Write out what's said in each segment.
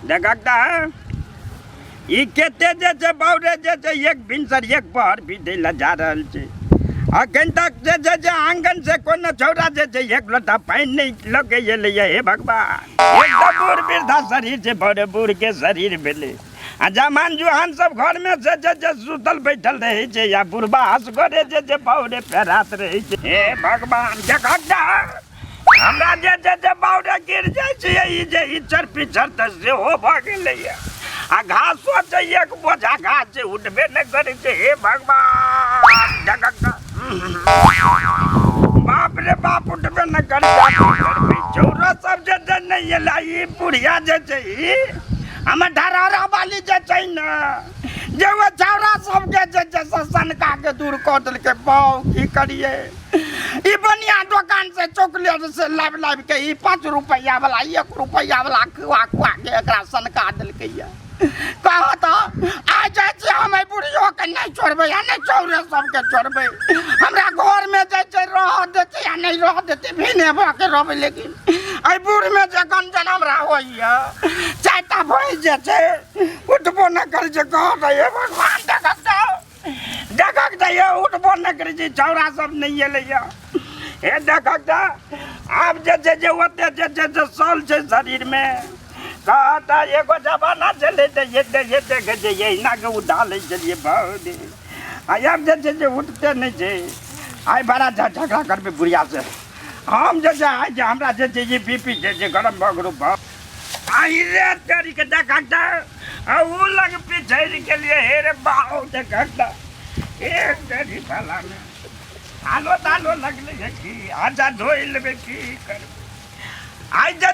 देखा ई केते जे छै बाउरे जे छै एक भिनसर एक पहर पीटे ला जा रहल छै अखन तक जे छै आंगन से कोनो छौरा जे छै एक लोटा पानि नहीं लगे एलैया हे भगवान एकदम बूढ़ वृद्धा शरीर छै बड़े बूढ़ के शरीर भेलै आ जवान जुहान सब घर में जे सुतल बैठल रहे छै या बुढ़बा असगरे जे बाउरे पेरात रहे छै हे भगवान देखा हमरा जे बाउरे गिर जाइ छै ई जे इचर पिचर त सेहो भ गेलैया आ घासो छै एक बोझा घास छै उठबे नहि करै छै हे भगवान देखा बाप रे बाप उठबे नहि करै छै चौरा सब जे नहीं एला ई बुढ़िया जे छै ई हमर ढरारा वाली जे छै न जे वो चौरा सबके जे सनका के दूर कऽ देलकै बाऊ की करिए ई बनिया दुकान से चॉकलेट से लाइब के ई 5 रुपया वाला 1 रुपया वाला खुआ के एकरा सनका देलकै या कहा था आ जाए छी हम बुढ़ियो के नहीं छोड़बै या नहीं चौरे सबके छोड़बै हमरा घर में जे छै रह देते या नहीं रह देते भिने भ के रहबै लेकिन आई बूढ़ में जे गंजन हमरा होइया चाटा भई जे छै उठबो न कर जे कह दे भगवान देखक दे उठबो न कर जे चौरा सब नहीं एलैया हे देखक आब जे ओते जे साल छै शरीर में कहता एगो जमाना चले ये देखे जे यही के उठा ले चलिए बहुत अब जे उठते नहीं छै आई बड़ा झगड़ा करबे बुढ़िया से हम जे आई जे हमरा जे ये बीपी जे गरम भगरू आई रे तेरी के देखा ऊ लग पीछे के लिए हे रे बाऊ देखा एक तेरी फला में आलो तालो लगले है की आजा धोई लेबे की कर आई जे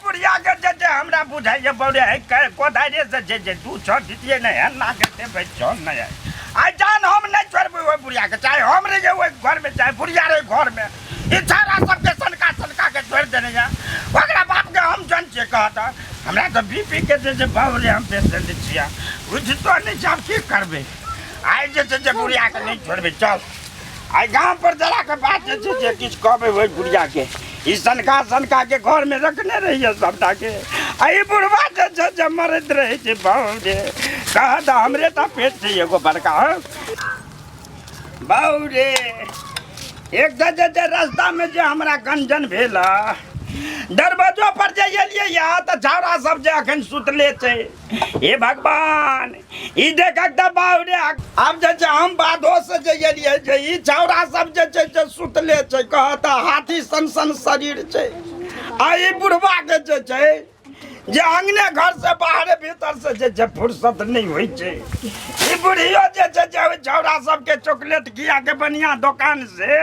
बुढ़िया के जे हमरा बुझाइए बौरे है कोदारे से जे तू छोड़ दितिए नहीं है ना करते भाई छोड़ नहीं है आई जान हम नहीं छोड़बे वो बुढ़िया के चाहे हम रहे वो घर में चाहे बुढ़िया रहे घर में ई छारा सबके सनका के छोड़ देने जा ओकरा बाप के हम जन से कहता हमरा तो बीपी के जे बाबरे हम पेशेंट छिया बुझतो नहीं जाब की करबे आई जे बुढ़िया के नहीं छोड़बे चल आई गांव पर जरा के बात जे किछ कहबे वो बुढ़िया के ई सनका के घर में रखने रहिए सबटा के आई बुढ़वा जे मरद रहे छै बाऊ रे कहत हमरे त पेट छै एगो बड़का बाऊ रे एक जे रास्ता में जे हमरा गंजन भेला दरवाजो पर जे एलिए या त छौरा सब जे अखन सुतले छै हे भगवान ई देखक त बाऊ रे अब जे हम बाधो से जे एलिए जे ई छौरा सब जे सुतले छै कहता हाथी सन शरीर छै आ ई बुढ़वा के जे जे अंगने घर से बाहर भीतर से जे फुर्सत नहीं होई छै ई बुढ़ियो जे छौरा सबके चॉकलेट खिया के बढ़िया दुकान से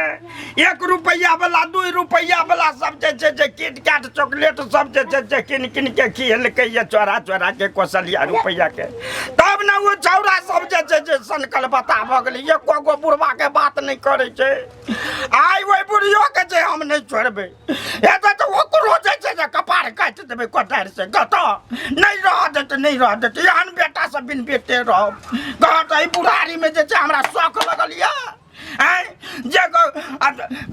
1 रुपया वाला 2 रुपया वाला सब जे किट कैट चॉकलेट सब जे किन के खियलकै ये चोरा के कोसलिया रुपया के तब न वो छौरा सब जे सनकल बता भ गेलै एको गो बुढ़वा के बात नहीं करे छै आई ओइ बुढ़ियो के जे हम नहीं छोड़बै एत तो ओकरो जे कपार काट देबै कोठार से कत नहीं रह देते यान बेटा सब बिन बेटे रह कहत है बुढ़ारी में जे हमरा शौक लगल या जे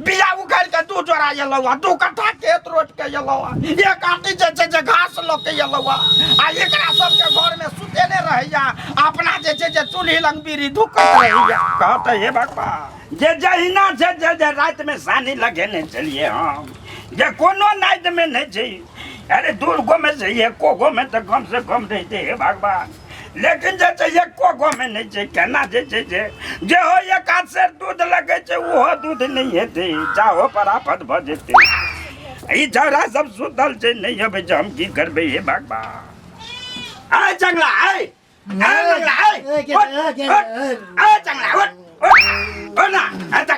बिया उखाड़ के 2 जोड़ा एलो 2 कट्ठा खेत रोट के एलो एक आटी जे घास लो के एलो आ एकरा सब के घर में सुतेने रहैया अपना जे चूल्ही लंग बीड़ी धुकत रहैया कहत हे भगवान जे जहिना जे रात में सानी लगेने चलिए हम जे कोनो नाइट में नहीं छै अरे दूर गो में से एको गो में तो कम से कम रहते है भगवान लेकिन जे एको गो में नहीं छै केना जे हो एक हाथ से दूध लगे छै वो दूध नहीं हेते चाहो पर आफत भ जेते ई छौरा सब सुतल छै नहीं हेबे जे हम की करबे हे भगवान आय जंगला आय जंगला आय जंगला ओ ना आता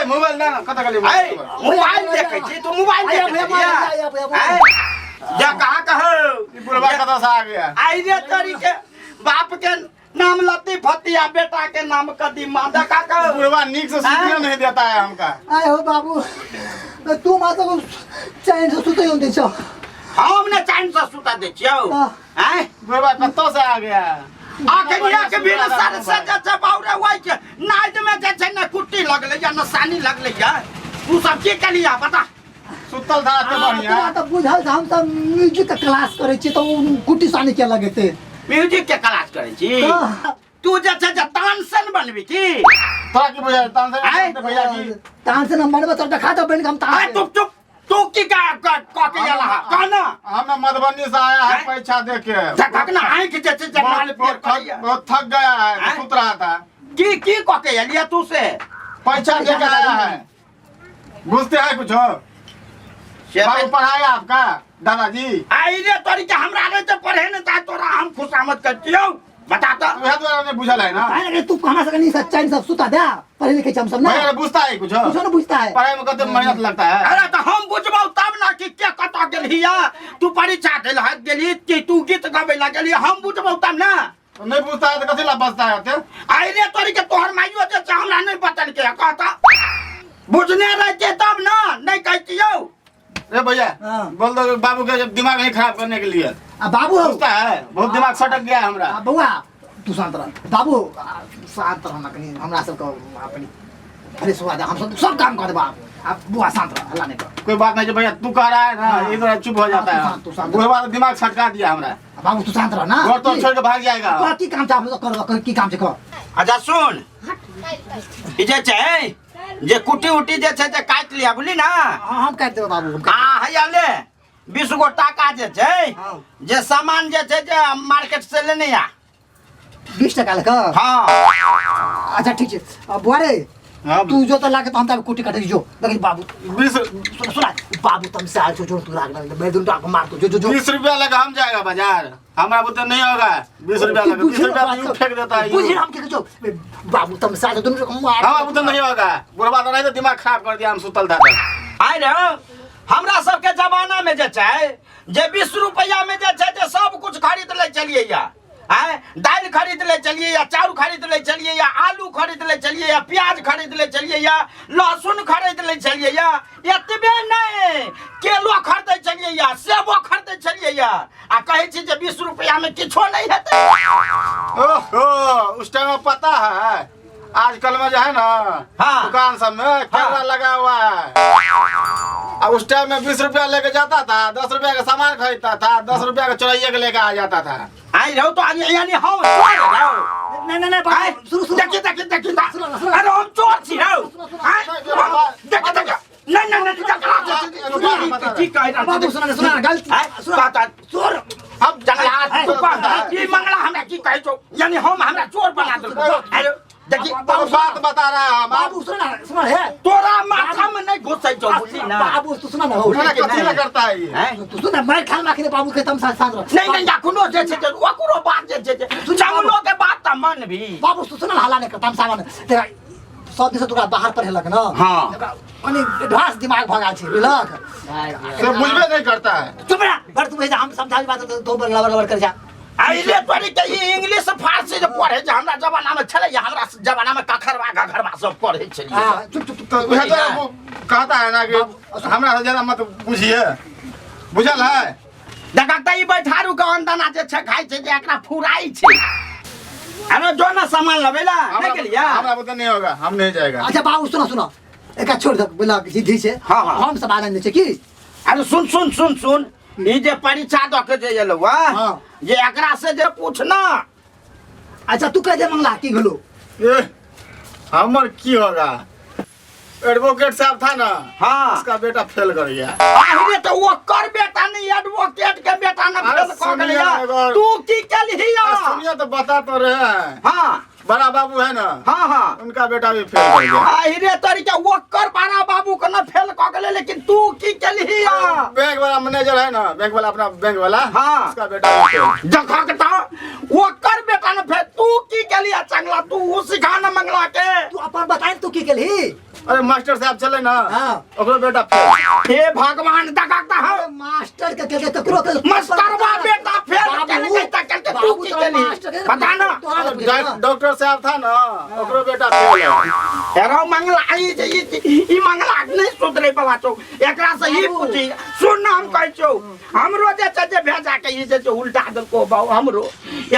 मोबाइल ना कता गली मोबाइल देखे छी तू मोबाइल जा कहो बुढ़वा कता से आ गया आई रे तोरी के बाप के नाम लती फतिया बेटा के नाम कदीमा देखा कहो बुढ़वा नीक से सुतने नहीं देता है हमका आए हो बाबू तू माता को चैन से सुते होते छ हमने चैन से सुता दे छियो हैं बुढ़वा कत्तो से आ गया आखिर के बिना सर से जैसे बाउरे हुआ के नाइट में जैसे न कुट्टी लगले या न सानी लगले या तू सब की कलिया बता सुतल था ते बढ़िया तो बुझल हम सब म्यूजिक के क्लास करे छी तो कुटी सानी के लगे थे म्यूजिक के क्लास करे छी तू जैसे तानसेन बनबी की तोरा की बुझाय तानसेन भैया की तानसेन हम बनबे तो देखा तो बन हम आ चुप चुप तू की का के याला कहना हम मधुबनी से आया है परीक्षा दे के झटक ना आंख जैसे जमाल पेड़ करिया बहुत थक गया है सुत रहा था की के लिया तू से परीक्षा दे के आया है बुझते हैं कुछ बाबू पढ़ाया आपका दादाजी आई रे तोरी के हमरा रे तो पढ़े न ता तोरा हम खुशामद करतियो बता तो वह तो आपने बुझल है ना अरे तू कहां से नहीं सच्चाई सब सुता दे पढ़े लिखे हम सब ना भैया बुझता है कुछ ना बुझता है पढ़ाई में कते मेहनत लगता है अरे तो हम बुझबौ तब ना कि के कत गेलिया तू परीक्षा देल हाथ गेली कि तू गीत गावे ला गेली हम बुझबौ तब ना तो नहीं पूछता है तो कथी ला बचता है ते आई रे तोरी के तोहर माइयो जे हमरा नहीं बतल के कहता बुझने रहते तब ना नहीं कहतियो रे भैया बोल दो बाबू के दिमाग नहीं खराब करने के लिए बाबू बुझता है बहुत दिमाग सटक गया है हमरा बउआ तू शांत रह बाबू शांत रहना कहीं हमरा सब को अपनी फ्रेश हुआ दे हम सब काम कर दे बाबू आप बुआ शांत रह हल्ला नहीं कर कोई बात नहीं भैया तू कह रहा है ना इधर चुप हो जाता है बुढ़वा तो दिमाग छटका दिया हमरा बाबू तू शांत रह ना घर तो छोड़ के भाग जाएगा की काम चाह कर की काम से कर अच्छा सुन ई जे छै जे कुटी उटी जे छै जे काट लिया बुझली ना हम काट देबो बाबू आ हैया ले 20 गो टाका जे छै जे सामान जे छै जे मार्केट से लेने आ 20 टका लेकर हां अच्छा ठीक है बुआरे तू जो तो लाके तो हम तब कुटी काटे जो लेकिन बाबू 20 सुना बाबू तुम से आज जो तू राग मैं दूं टाका मार तो जो 20 रुपया लगा हम जाएगा बाजार हमारा बुद्धि नहीं होगा 20 रुपया लगा 20 रुपया यूं फेंक देता है बुझी हम के जो बाबू तुम से आज दोनों को मार हमारा बुद्धि नहीं होगा बुढ़वा तो नहीं तो दिमाग खराब कर दिया हम सुतल था आइ रे हमरा सबके जमाना में जे छै जे 20 रुपया में जे छै जे सब कुछ खरीद ले चलिए या दाल खरीद ले चलिए या चाउर खरीद ले चलिए या आलू खरीद ले चलिए या प्याज खरीद ले चलिए या लहसुन खरीद ले चलिए या एतबे नहीं केलो खरीद चलिए या सेबो खरीद चलिए या आ कहे छी जे 20 रुपया में किछो नहीं हेतै ओहो उस टाइम में पता है आजकल में जो है ना दुकान सब में कैमरा लगा हुआ है और उस टाइम में 20 रुपया लेके जाता था 10 रुपया का सामान खरीदता था 10 रुपया का चुराइए के लेके आ जाता था आई रहो तो आज यानी हम नहीं शुरू देखिए अरे हम चोर छी रहो देखिए नहीं बाबू सुना गलती चोर हम जंगला ये मंगला हमरा की कहै छौ यानी हम हमरा चोर बना देलको अरे देखिए बात बता रहा है बाबू सुना है तोरा माथा में नहीं घुसै छौ बुझली ना बाबू तू सुना ना कथी ला करता है ये तू सुना मैं खाल माखने बाबू के तुम साथ साथ नहीं अखनो जे छै ओकरो बात जे छै जंगलो के बात त मन भी बाबू तू सुना हल्ला नहीं कर तुम सामान तेरा 100 दिन से तोरा बाहर पढ़ेलक ना हां अनि ढास दिमाग भगा छै बुझलक से बुझबे नहीं करता है चुप रह बड़ तू भेजा हम समझाई बात तो लवर कर जा आइले तोरी के इंग्लिश फारसी जे पढ़े जे हमरा जमाना में छले हमरा जमाना में कखरवा सब पढ़े छलिए हां चुप तो वह तो कहता है ना कि हमरा से ज्यादा मत बुझिए बुझल है देखा ई बैठारू के अंदना जे छै खाइ छै जे एकरा फुराई छै अरे जो ना सामान लबेला नहीं गेलिया हमरा बुद्धि नहीं होगा हम नहीं जाएगा अच्छा बाबू सुना एका छोड़ दे बोला सीधी से हम सब आनंद छै की अरे सुन ई जे परीक्षा द के जे एलो जे एकरा से जे पूछना अच्छा तू कह दे मंगला की भेलो हमर की होगा एडवोकेट साहब था ना हाँ उसका बेटा फेल कर गया अरे तो वो कर बेटा नहीं एडवोकेट के बेटा ना फेल कर गया तू की कलिया सुनिए तो बता तो रहे हैं हाँ बड़ा बाबू है ना हाँ उनका बेटा भी फेल कर गया अरे तरीका वो कर बड़ा बाबू को ना फेल कर गले लेकिन तू की कलिया बैंक वाला मैनेजर है ना बैंक वाला अपना बैंक वाला हाँ उसका बेटा भी फेल देखा के वो कर बेटा ना फेल तू की कलिया चंगला तू वो सिखा ना मंगला के तू अपन बताई तू की कली अरे मास्टर साहब चले ना हां ओकरो बेटा फेल हे भगवान दगाता है मास्टर के तकरो के मास्टरवा बेटा फेल के तू की केली पता ना डॉक्टर साहब था ना ओकरो बेटा फेल है हेरो मंगला ई मंगला नहीं सुधरे बाबा तो एकरा से ही पूछी सुन हम कहै छौ हमरो जे छै जे भेजा के ई जे उल्टा दल को बाऊ हमरो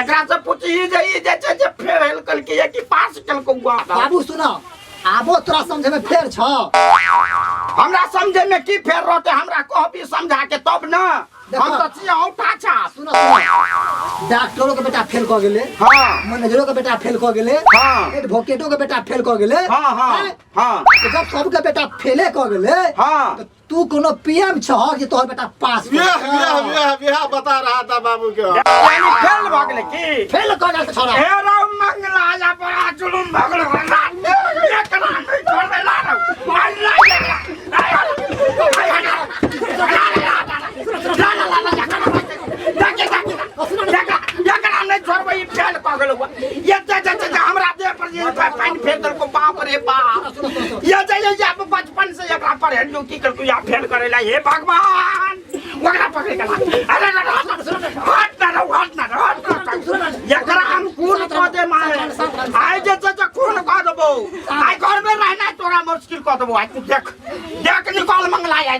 एकरा से पूछी ई जे छै जे फेल कल के कि पास कल को बाबू सुनो आबो तोरा समझे में फेर छ हमरा समझे में की फेर रहते हमरा कहबी समझा के तब ना हम तो छिया औठा छा सुनो डॉक्टरों के बेटा फेल क गेले हां मैनेजरों के बेटा फेल क गेले हां एडवोकेटों के बेटा फेल क गेले हां हां हां जब सब के बेटा फेले क गेले हां तू कोनो पीएम छ कि तोहर बेटा पास बिहा बता रहा था बाबू के यानी फेल भ गेले की फेल क गेल छोरा हे रौ मंगला या बड़ा जुलुम भ गेले एकरा नहीं छोड़बे ला रौ मार फेल क गेल ये हमरा देह पर पानी फेर दल को बाप रे बाप ये बचपन से एकरा पर हेलो की कर या फेल करेला हे भगवान ओकरा पकड़ के अरे हट ना एकरा हम खून क दे मारे आइ जे खून क देबो आइ घर में रहना तोरा मुश्किल क देबो आइ देख निकल मंगला आइ